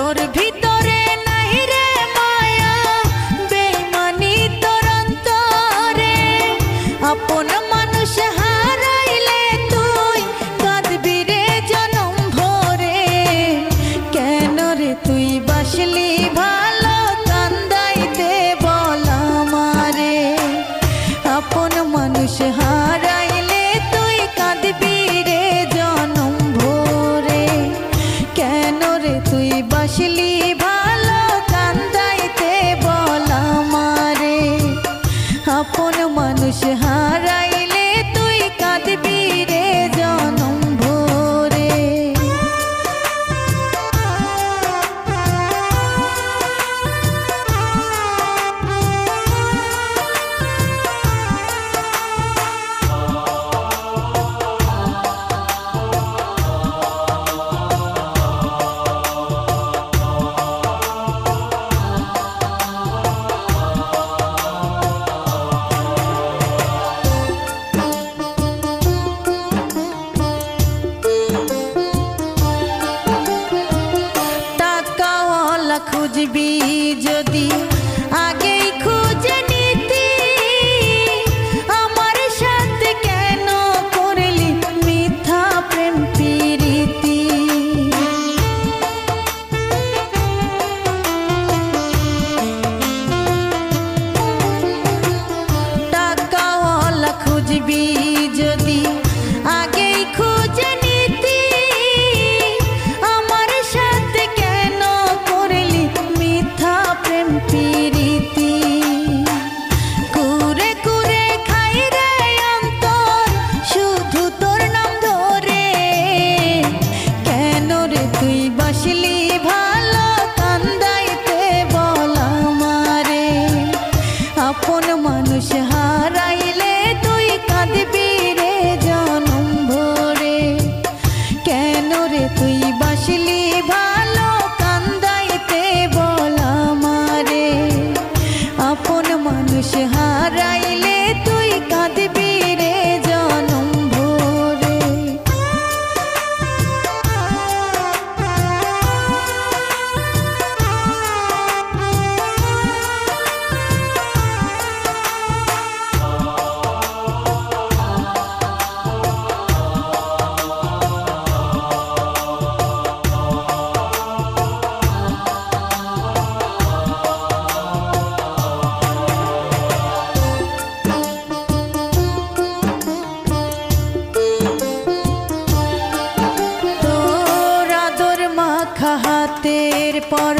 তোর ভিতরে নাই রে মায়া বেঈমানি তোর অন্তরে আপন মানুষ হারাইলে তুই কাঁদবি রে জনম ভরে কেন রে তুই বাসলি ভালো কান্দাইতে বল আমারে আপন মানুষ হারাইলে তুই কাঁদবি রে জনম ভরে কেন রে তুই বাসলি ভালো কান্দাইতে বল আমারে আপন মানুষ হারাইলে তুই কাঁদবি রে জনম ভরে। খুঁজবি যদি আগেই খুঁজে নিতি আমার সাথে কেন করলি মিথ্যা প্রেম প্রীতি টাকাওয়ালা খুঁজবি যদি আগেই খুঁজে নিতি আমার সাথে কেন করলি মিথ্যা প্রেম প্রীতি কুরে কুরে খাই রে অন্তর শুধু তোর নাম ধরে কেন রে তুই বাসলি ভালো কান্দাইতে বল আমারে আপন মানুষ হারাইলে তুই কাঁদবি রে জনম ভরে কেন রে তুই বাসলি ভালো কান্দাইতে বল আমারে আপন মানুষ হারাইলে তুই কাঁদবি রে জনম ভরে। হাতের পর